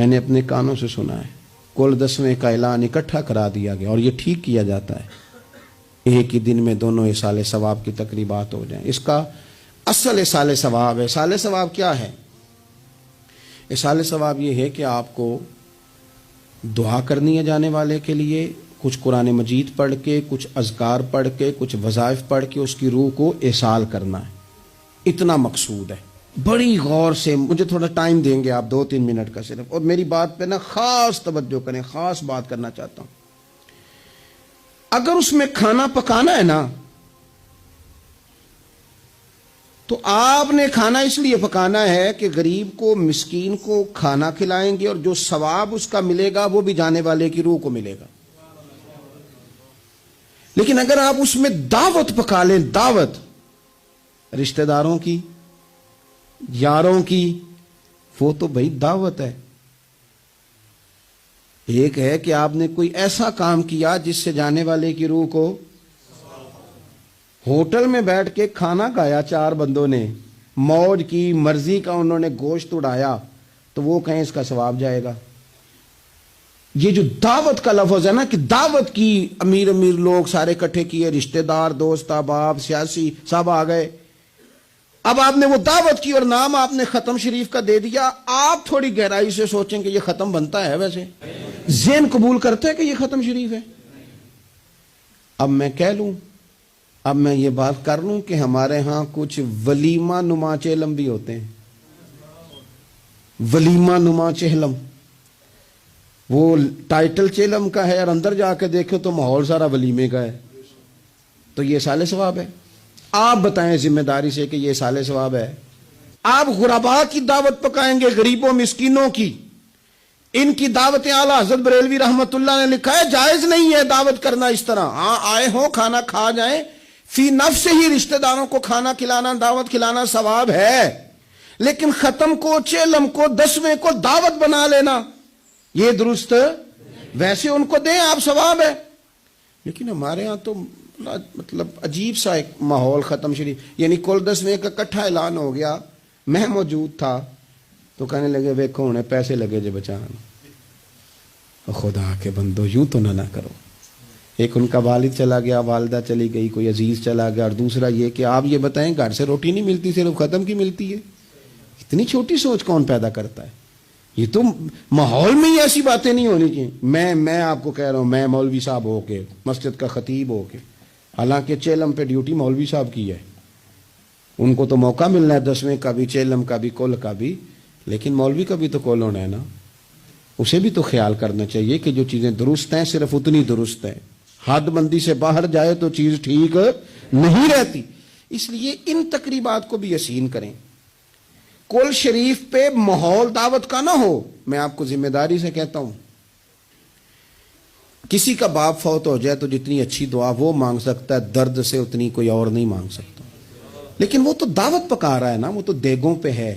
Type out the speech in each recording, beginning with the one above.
میں نے اپنے کانوں سے سنا ہے، کل 10ویں کا اعلان اکٹھا کرا دیا گیا اور یہ ٹھیک کیا جاتا ہے، ایک ہی دن میں دونوں ایصال ثواب کی تقریبات ہو جائیں۔ اس کا اصل ایصال ثواب ہے۔ ایصال ثواب کیا ہے؟ ایصال ثواب یہ ہے کہ آپ کو دعا کرنی ہے جانے والے کے لیے، کچھ قرآن مجید پڑھ کے، کچھ اذکار پڑھ کے، کچھ وظائف پڑھ کے اس کی روح کو ایصال کرنا ہے، اتنا مقصود ہے۔ بڑی غور سے، مجھے تھوڑا ٹائم دیں گے آپ 2-3 منٹ کا صرف، اور میری بات پہ نا خاص توجہ کریں، خاص بات کرنا چاہتا ہوں۔ اگر اس میں کھانا پکانا ہے نا تو آپ نے کھانا اس لیے پکانا ہے کہ غریب کو، مسکین کو کھانا کھلائیں گے، اور جو ثواب اس کا ملے گا وہ بھی جانے والے کی روح کو ملے گا۔ لیکن اگر آپ اس میں دعوت پکا لیں، دعوت رشتہ داروں کی، یاروں کی، وہ تو بھائی دعوت ہے۔ ایک ہے کہ آپ نے کوئی ایسا کام کیا جس سے جانے والے کی روح کو، ہوٹل میں بیٹھ کے کھانا کھایا 4 بندوں نے، موج کی، مرضی کا انہوں نے گوشت اڑایا، تو وہ کہیں اس کا ثواب جائے گا۔ یہ جو دعوت کا لفظ ہے نا، کہ دعوت کی، امیر لوگ سارے اکٹھے کیے، رشتہ دار، دوست احباب، سیاسی سب آ گئے، اب آپ نے وہ دعوت کی اور نام آپ نے ختم شریف کا دے دیا۔ آپ تھوڑی گہرائی سے سوچیں کہ یہ ختم بنتا ہے؟ ویسے ذہن قبول کرتا ہے کہ یہ ختم شریف ہے؟ اب میں کہہ لوں، اب میں یہ بات کر لوں کہ ہمارے ہاں کچھ ولیمہ نما چہلم بھی ہوتے ہیں، ولیمہ نما چہلم، وہ ٹائٹل چہلم کا ہے اور اندر جا کے دیکھو تو ماحول سارا ولیمے کا ہے، تو یہ ایصال ثواب ہے؟ آپ بتائیں ذمہ داری سے کہ یہ ایصال ثواب ہے؟ آپ غرباء کی دعوت پکائیں گے، غریبوں مسکینوں کی، ان کی دعوتیں اعلیٰ حضرت بریلوی رحمت اللہ نے لکھا ہے جائز نہیں ہے دعوت کرنا اس طرح۔ ہاں آئے ہوں، کھانا کھا جائیں، فی نفس ہی رشتہ داروں کو کھانا کھلانا، دعوت کھلانا ثواب ہے، لیکن ختم کو، چہلم کو، 10ویں کو دعوت بنا لینا یہ درست؟ ویسے ان کو دیں آپ، ثواب ہے۔ لیکن ہمارے ہاں تو مطلب عجیب سا ایک ماحول ختم شریف، یعنی کل 10ویں کا اکٹھا اعلان ہو گیا، میں موجود تھا، تو کہنے لگے ویکھو انہیں پیسے لگے جے بچان۔ خدا کے بندو یوں تو نہ کرو۔ ایک ان کا والد چلا گیا، والدہ چلی گئی، کوئی عزیز چلا گیا، اور دوسرا یہ کہ آپ یہ بتائیں گھر سے روٹی نہیں ملتی، صرف ختم کی ملتی ہے۔ اتنی چھوٹی سوچ کون پیدا کرتا ہے؟ یہ تو ماحول میں ہی ایسی باتیں نہیں ہونی چاہیے۔ میں آپ کو کہہ رہا ہوں، میں مولوی صاحب ہو کے، مسجد کا خطیب ہو کے، حالانکہ چہلم پہ ڈیوٹی مولوی صاحب کی ہے، ان کو تو موقع ملنا ہے 10ویں کا بھی، چہلم کا بھی، کل کا بھی، لیکن مولوی کا بھی تو کل ہونا ہے نا، اسے بھی تو خیال کرنا چاہیے کہ جو چیزیں درست ہیں صرف اتنی درست ہیں، حد بندی سے باہر جائے تو چیز ٹھیک نہیں رہتی۔ اس لیے ان تقریبات کو بھی یقین کریں۔ کل شریف پہ ماحول دعوت کا نہ ہو۔ میں آپ کو ذمہ داری سے کہتا ہوں، کسی کا باپ فوت ہو جائے تو جتنی اچھی دعا وہ مانگ سکتا ہے، درد سے اتنی کوئی اور نہیں مانگ سکتا، لیکن وہ تو دعوت پکا رہا ہے نا، وہ تو دیگوں پہ ہے،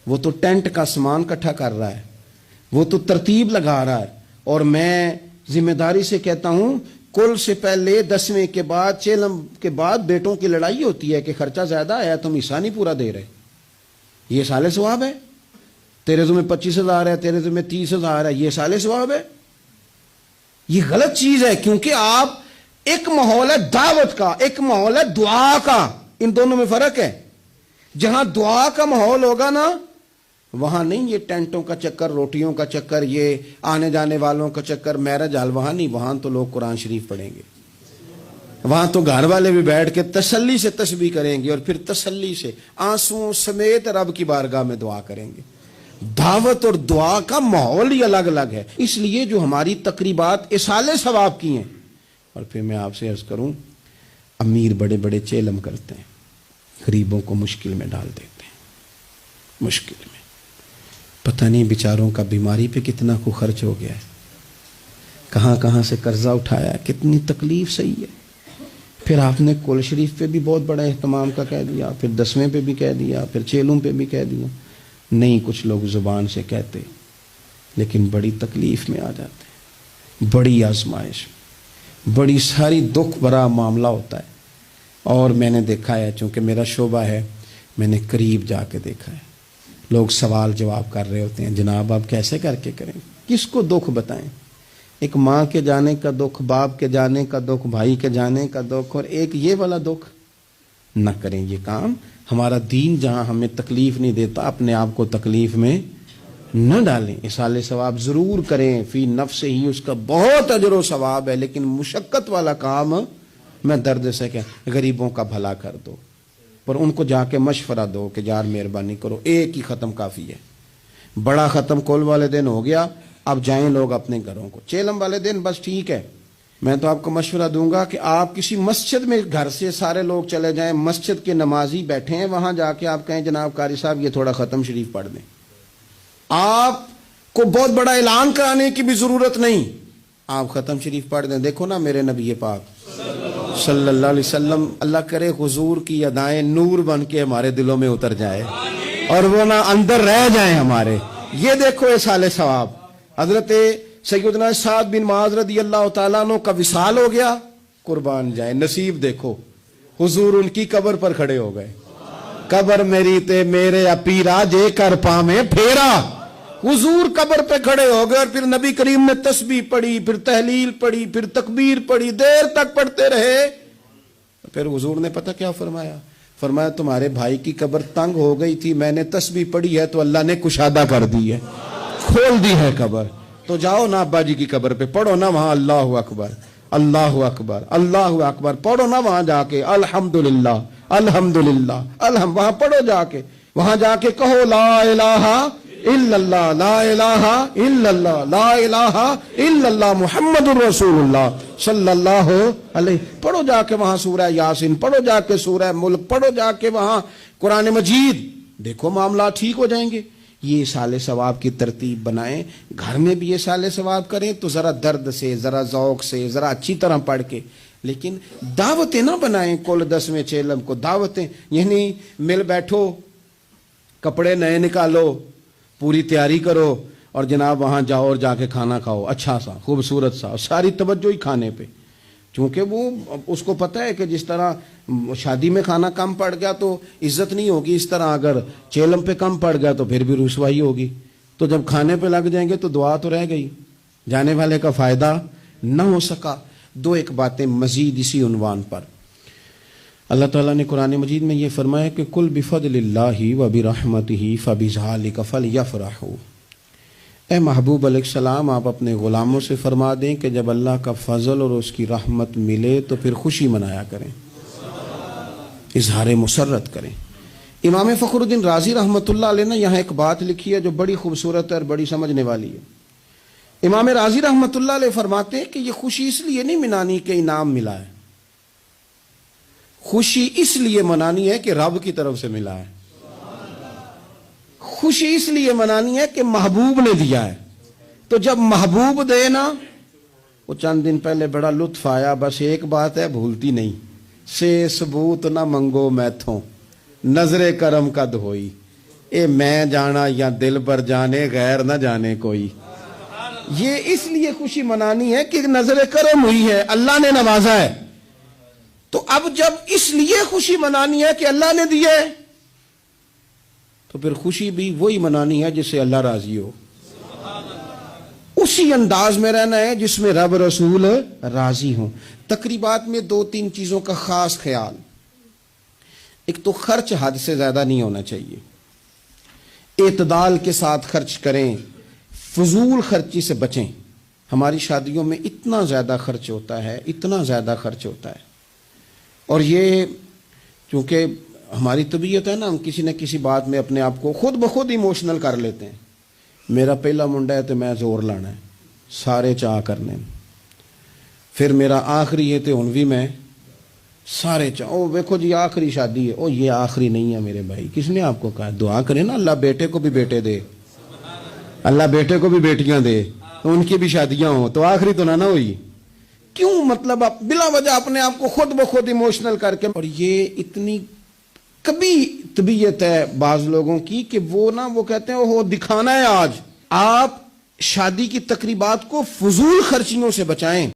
وہ تو ٹینٹ کا سامان اکٹھا کر رہا ہے، وہ تو ترتیب لگا رہا ہے۔ اور میں ذمہ داری سے کہتا ہوں، کل سے پہلے 10ویں کے بعد، چہلم کے بعد بیٹوں کی لڑائی ہوتی ہے کہ خرچہ زیادہ آیا، تم حصہ نہیں پورا دے رہے، یہ ایصال ثواب ہے؟ تیرے ذمہ 25,000 ہے، تیرے ذمہ 30,000 ہے، یہ ایصال ثواب ہے؟ یہ غلط چیز ہے، کیونکہ آپ، ایک ماحول ہے دعوت کا، ایک ماحول ہے دعا کا، ان دونوں میں فرق ہے۔ جہاں دعا کا ماحول ہوگا نا، وہاں نہیں یہ ٹینٹوں کا چکر، روٹیوں کا چکر، یہ آنے جانے والوں کا چکر، میرج حال، وہاں نہیں، وہاں تو لوگ قرآن شریف پڑھیں گے، وہاں تو گھر والے بھی بیٹھ کے تسلی سے تسبیح کریں گے، اور پھر تسلی سے آنسوؤں سمیت رب کی بارگاہ میں دعا کریں گے۔ دعوت اور دعا کا ماحول ہی الگ الگ ہے۔ اس لیے جو ہماری تقریبات ایصال ثواب کی ہیں، اور پھر میں آپ سے عرض کروں، امیر بڑے بڑے چہلم کرتے ہیں، غریبوں کو مشکل میں ڈال دیتے ہیں، مشکل میں، پتہ نہیں بیچاروں کا بیماری پہ کتنا کو خرچ ہو گیا ہے، کہاں کہاں سے قرضہ اٹھایا ہے، کتنی تکلیف صحیح ہے۔ پھر آپ نے کل شریف پہ بھی بہت بڑا اہتمام کا کہہ دیا، پھر 10ویں پہ بھی کہہ دیا، پھر چہلم پہ بھی کہہ دیا۔ نہیں، کچھ لوگ زبان سے کہتے لیکن بڑی تکلیف میں آ جاتے، بڑی آزمائش، بڑی ساری دکھ بھرا معاملہ ہوتا ہے۔ اور میں نے دیکھا ہے، چونکہ میرا شعبہ ہے، میں نے قریب جا کے دیکھا ہے، لوگ سوال جواب کر رہے ہوتے ہیں، جناب آپ کیسے کر کے کریں، کس کو دکھ بتائیں؟ ایک ماں کے جانے کا دکھ، باپ کے جانے کا دکھ، بھائی کے جانے کا دکھ، اور ایک یہ والا دکھ۔ نہ کریں یہ کام۔ ہمارا دین جہاں ہمیں تکلیف نہیں دیتا، اپنے آپ کو تکلیف میں نہ ڈالیں۔ اصالہ ثواب ضرور کریں، فی نفس ہی اس کا بہت اجر و ثواب ہے، لیکن مشقت والا کام میں درد سے کہ غریبوں کا بھلا کر دو، پر ان کو جا کے مشورہ دو کہ یار مہربانی کرو، ایک ہی ختم کافی ہے۔ بڑا ختم کل والے دن ہو گیا، اب جائیں لوگ اپنے گھروں کو۔ چیلم والے دن بس ٹھیک ہے، میں تو آپ کو مشورہ دوں گا کہ آپ کسی مسجد میں گھر سے سارے لوگ چلے جائیں، مسجد کے نمازی بیٹھے ہیں، وہاں جا کے آپ کہیں جناب قاری صاحب یہ تھوڑا ختم شریف پڑھ دیں۔ آپ کو بہت بڑا اعلان کرانے کی بھی ضرورت نہیں، آپ ختم شریف پڑھ دیں۔ دیکھو نا میرے نبی پاک صلی اللہ علیہ وسلم، اللہ کرے حضور کی ادائیں نور بن کے ہمارے دلوں میں اتر جائے اور وہ نہ اندر رہ جائیں ہمارے۔ یہ دیکھو اصالہ ثواب۔ حضرت سیدنا سعد بن معاذ رضی اللہ تعالیٰ عنہ کا وصال ہو گیا، قربان جائے، نصیب دیکھو، حضور ان کی قبر پر کھڑے ہو گئے۔ قبر میری تے میرے اپیرا جے کر پا میں پھیرا، حضور قبر پہ کھڑے ہو گئے، اور پھر نبی کریم نے تسبیح پڑھی، پھر تحلیل پڑھی، پھر تکبیر پڑھی، دیر تک پڑھتے رہے۔ پھر حضور نے پتہ کیا فرمایا؟ فرمایا تمہارے بھائی کی قبر تنگ ہو گئی تھی، میں نے تسبیح پڑھی ہے تو اللہ نے کشادہ کر دی ہے، کھول دی ہے قبر، تو جاؤ نا ابا جی کی قبر پہ پڑھو نا وہاں اللہ اکبر اللہ اکبر اللہ اکبر، پڑھو نا وہاں جا کے الحمدللہ الحمدللہ وہاں پڑھو جا کے، وہاں جا کے کہو لا الہ الا اللہ لا الہ الا اللہ لا الہ الا اللہ محمد الرسول اللہ صلی اللہ علیہ، پڑھو جا کے وہاں سورہ یاسین، پڑھو جا کے سورہ ملک، پڑھو جا کے وہاں قرآن مجید، دیکھو معاملات ٹھیک ہو جائیں گے۔ یہ اصالہ ثواب کی ترتیب بنائیں، گھر میں بھی اصالہ ثواب کریں تو ذرا درد سے، ذرا ذوق سے، ذرا اچھی طرح پڑھ کے، لیکن دعوتیں نہ بنائیں کل 10ویں چیلم کو، دعوتیں یعنی مل بیٹھو، کپڑے نئے نکالو، پوری تیاری کرو، اور جناب وہاں جاؤ اور جا کے کھانا کھاؤ اچھا سا خوبصورت سا، ساری توجہ ہی کھانے پہ، چونکہ وہ اس کو پتہ ہے کہ جس طرح شادی میں کھانا کم پڑ گیا تو عزت نہیں ہوگی، اس طرح اگر چیلم پہ کم پڑ گیا تو پھر بھی رسوائی ہوگی، تو جب کھانے پہ لگ جائیں گے تو دعا تو رہ گئی، جانے والے کا فائدہ نہ ہو سکا۔ دو ایک باتیں مزید اسی عنوان پر، اللہ تعالیٰ نے قرآن مجید میں یہ فرمایا کہ کل بفضل اللہ وبرحمتہ فبذلک فلیفرحوا، اے محبوب علیہ السلام آپ اپنے غلاموں سے فرما دیں کہ جب اللہ کا فضل اور اس کی رحمت ملے تو پھر خوشی منایا کریں، اظہار مسرت کریں۔ امام فخر الدین رازی رحمۃ اللہ علیہ نے یہاں ایک بات لکھی ہے جو بڑی خوبصورت ہے اور بڑی سمجھنے والی ہے۔ امام رازی رحمۃ اللہ علیہ فرماتے ہیں کہ یہ خوشی اس لیے نہیں منانی کہ انعام ملا ہے، خوشی اس لیے منانی ہے کہ رب کی طرف سے ملا ہے، خوشی اس لیے منانی ہے کہ محبوب نے دیا ہے، تو جب محبوب دے نا، وہ چند دن پہلے بڑا لطف آیا، بس ایک بات ہے بھولتی نہیں، سے ثبوت نہ منگو میتھوں نظر کرم قد ہوئی، اے میں جانا یا دل پر جانے غیر نہ جانے کوئی۔ یہ اس لیے خوشی منانی ہے کہ نظر کرم ہوئی ہے، اللہ نے نوازا ہے، تو اب جب اس لیے خوشی منانی ہے کہ اللہ نے دیا ہے تو پھر خوشی بھی وہی منانی ہے جس سے اللہ راضی ہو، اسی انداز میں رہنا ہے جس میں رب رسول راضی ہوں۔ تقریبات میں دو تین چیزوں کا خاص خیال، ایک تو خرچ حد سے زیادہ نہیں ہونا چاہیے، اعتدال کے ساتھ خرچ کریں، فضول خرچی سے بچیں۔ ہماری شادیوں میں اتنا زیادہ خرچ ہوتا ہے، اتنا زیادہ خرچ ہوتا ہے، اور یہ چونکہ ہماری طبیعت ہے نا، ہم کسی نہ کسی بات میں اپنے آپ کو خود بخود ایموشنل کر لیتے ہیں۔ میرا پہلا منڈا ہے تو میں زور لانا ہے، سارے چاہ کرنے، پھر میرا آخری ہے تو ہن بھی میں سارے چاہ، او دیکھو جی آخری شادی ہے، او یہ آخری نہیں ہے میرے بھائی، کس نے آپ کو کہا؟ دعا کریں نا اللہ بیٹے کو بھی بیٹے دے، اللہ بیٹے کو بھی بیٹیاں دے، ان کی بھی شادیاں ہوں، تو آخری تو نہ ہوئی۔ کیوں مطلب آپ بلا وجہ اپنے آپ کو خود بخود ایموشنل کر کے، اور یہ اتنی کبھی طبیعت ہے بعض لوگوں کی کہ وہ کہتے ہیں وہ دکھانا ہے آج۔ آپ شادی کی تقریبات کو فضول خرچیوں سے بچائیں۔